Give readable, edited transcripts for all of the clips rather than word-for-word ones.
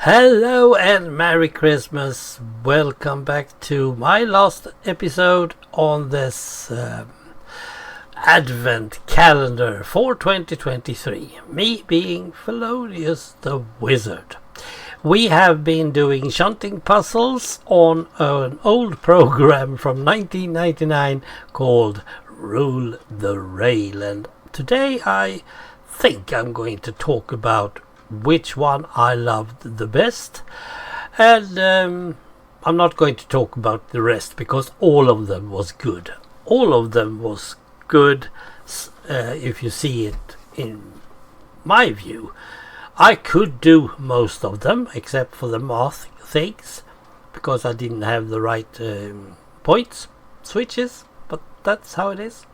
Hello and Merry Christmas. Welcome back to my last episode on this Advent calendar for 2023. Me being Felonious the Wizard. We have been doing Shunting Puzzles on an old program from 1999 called Rule the Rail, and today I think I'm going to talk about which one I loved the best, and I'm not going to talk about the rest because all of them was good. All of them was good if you see it in my view. I could do most of them except for the math things because I didn't have the right points switches, but that's how it is.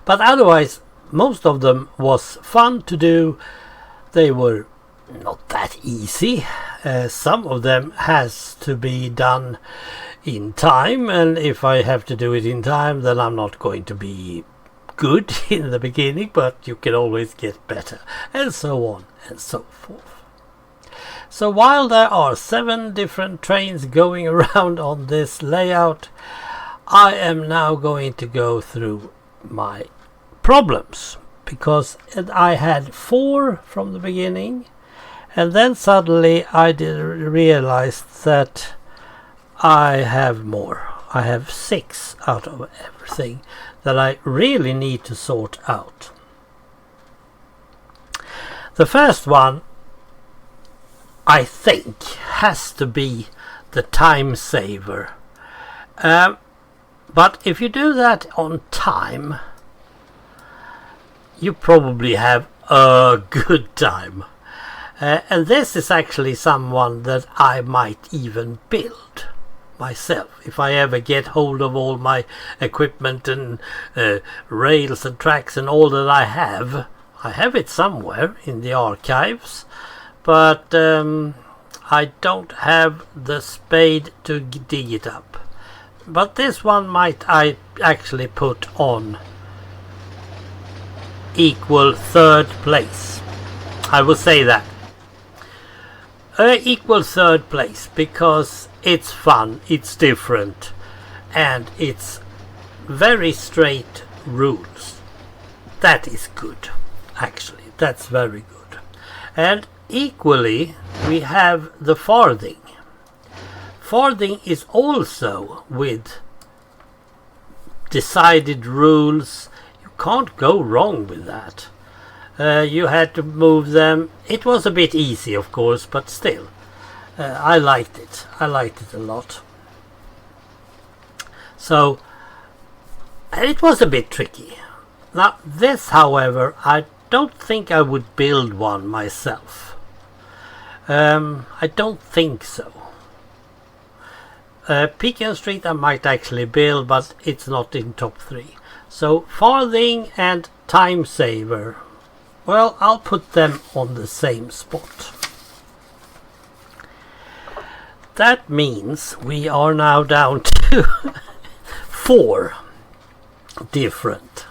But otherwise most of them was fun to do. They were not that easy. Some of them has to be done in time, and if I have to do it in time, then I'm not going to be good in the beginning, but you can always get better, and so on and so forth. So while there are 7 different trains going around on this layout, I am now going to go through my problems. Because I had 4 from the beginning, and then suddenly I realized that I have more. I have 6 out of everything that I really need to sort out. The first one, I think, has to be the time saver. But if you do that on time, you probably have a good time. And this is actually someone that I might even build myself. If I ever get hold of all my equipment and rails and tracks and all that I have it somewhere in the archives. But I don't have the spade to dig it up. But this one might I actually put on equal 3rd place. I will say that equal 3rd place because it's fun, it's different, and it's very straight rules. That is good, actually. That's very good. And equally we have the farthing. Farthing is also with decided rules. Can't go wrong with that. You had to move them. It was a bit easy, of course, but still I liked it. I liked it a lot. So it was a bit tricky. Now this, however, I don't think I would build one myself. I don't think so. Pecan Street I might actually build, but it's not in top 3. So farthing and time saver, well, I'll put them on the same spot. That means we are now down to 4 different.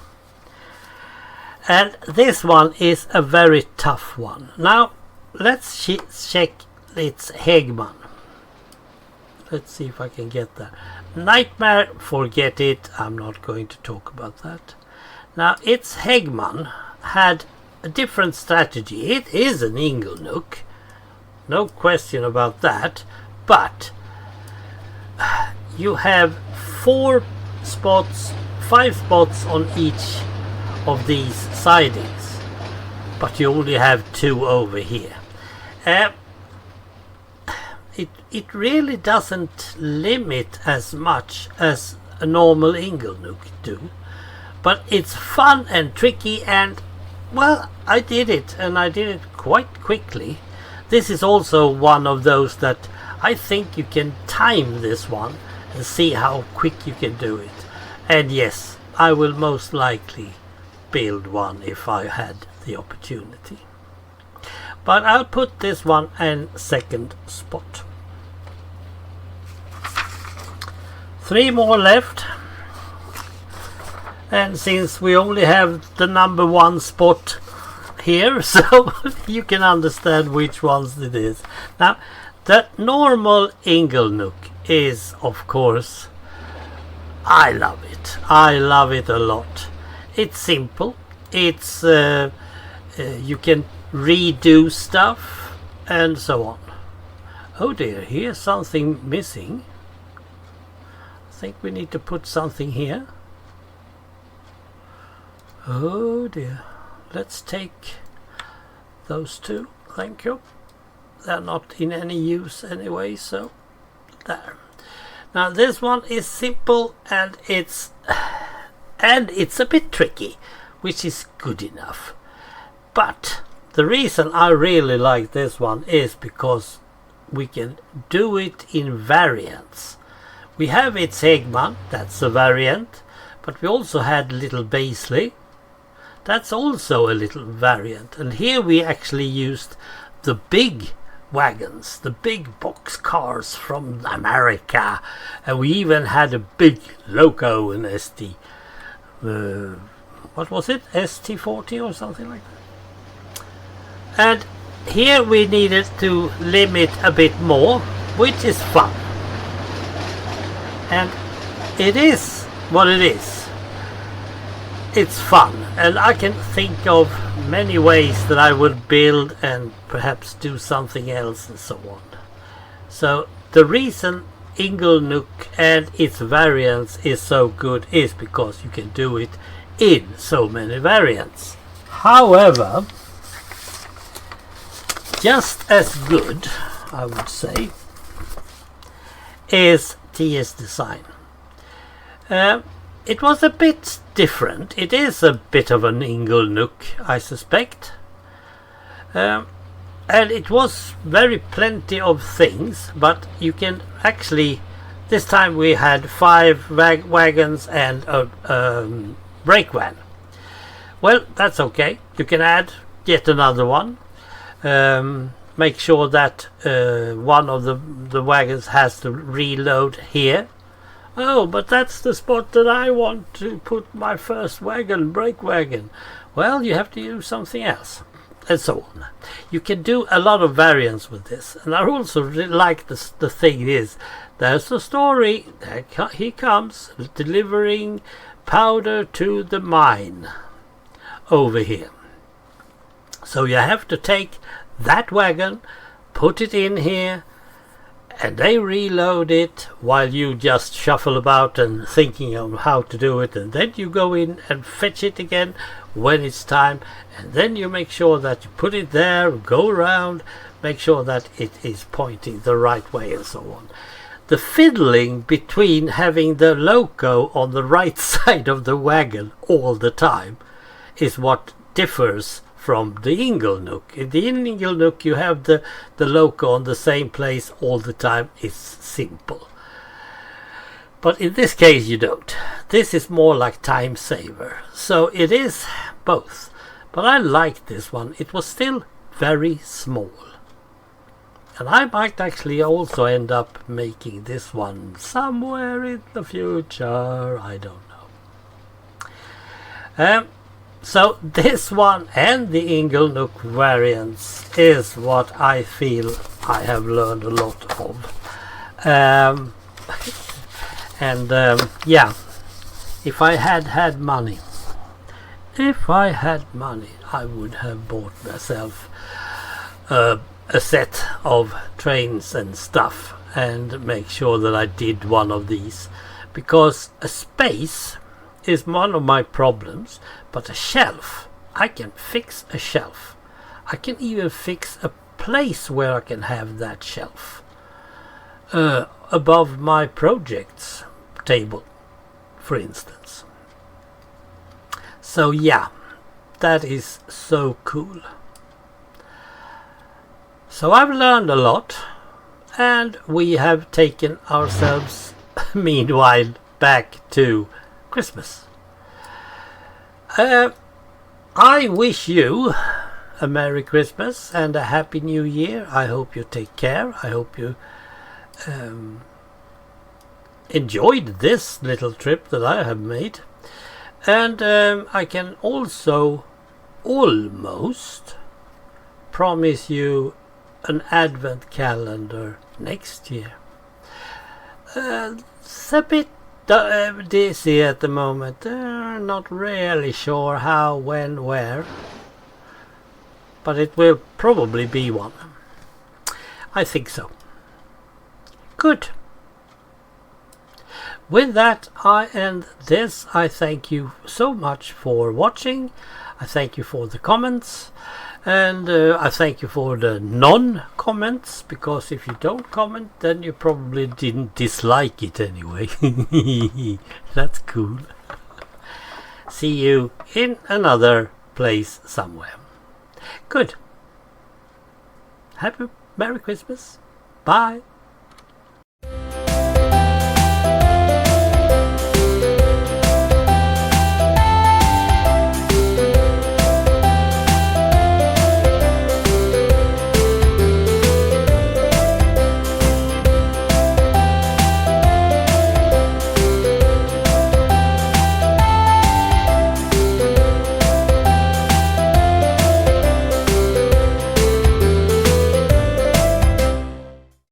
And this one is a very tough one. Now let's check its Hegman. Let's see if I can get that. Nightmare, forget it. I'm not going to talk about that. Now, its Hegman had a different strategy. It is an Inglenook. No question about that. But you have 5 spots on each of these sidings. But you only have 2 over here. It really doesn't limit as much as a normal Inglenook do, but it's fun and tricky, and well, I did it, and I did it quite quickly. This is also one of those that I think you can time this one and see how quick you can do it. And yes, I will most likely build one if I had the opportunity. But I'll put this one in 2nd spot. 3 more left, and since we only have the number 1 spot here so you can understand which ones it is. Now, the normal inglenook is, of course, I love it. I love it a lot. It's simple. It's you can redo stuff and so on. Oh dear, here's something missing. I think we need to put something here. Oh dear. Let's take those two. Thank you. They're not in any use anyway, so there. Now this one is simple and it's a bit tricky, which is good enough. But the reason I really like this one is because we can do it in variants. We have its Eggman, that's a variant, but we also had little Baisley. That's also a little variant. And here we actually used the big wagons, the big box cars from America. And we even had a big loco in ST. What was it? ST40 or something like that. And here we needed to limit a bit more, which is fun. And it is what it is. It's fun, and I can think of many ways that I would build and perhaps do something else and so on. So the reason inglenook and its variants is so good is because you can do it in so many variants. However, just as good, I would say, is TS Design. It was a bit different. It is a bit of an inglenook, I suspect. And it was very plenty of things, but you can actually, this time we had 5 wagons and a brake van. Well, that's okay. You can add yet another one. Make sure that one of the wagons has to reload here. Oh, but that's the spot that I want to put my first wagon, brake wagon. Well, you have to use something else, and so on. You can do a lot of variants with this. And I also really like the thing is, there's a story. He comes delivering powder to the mine over here. So you have to take that wagon, put it in here, and they reload it while you just shuffle about and thinking of how to do it, and then you go in and fetch it again when it's time, and then you make sure that you put it there, go around, make sure that it is pointing the right way and so on. The fiddling between having the loco on the right side of the wagon all the time is what differs from the inglenook. In the inglenook you have the loco on the same place all the time. It's simple. But in this case you don't. This is more like time saver. So it is both. But I like this one. It was still very small. And I might actually also end up making this one somewhere in the future. I don't know. So this one and the inglenook variants is what I feel I have learned a lot of. Yeah, if I had money, I would have bought myself a set of trains and stuff and make sure that I did one of these, because a space is one of my problems, but a shelf, I can fix a shelf. I can even fix a place where I can have that shelf above my projects table, for instance. So yeah, that is so cool. So I've learned a lot, and we have taken ourselves meanwhile back to Christmas. I wish you a Merry Christmas and a Happy New Year. I hope you take care. I hope you enjoyed this little trip that I have made. And I can also almost promise you an advent calendar next year. It's a bit dizzy at the moment. Not really sure how, when, where, but it will probably be one. I think so. Good. With that, I end this. I thank you so much for watching. I thank you for the comments, and I thank you for the non-comments, because if you don't comment, then you probably didn't dislike it anyway. That's cool. See you in another place somewhere. Good. Happy Merry Christmas. Bye.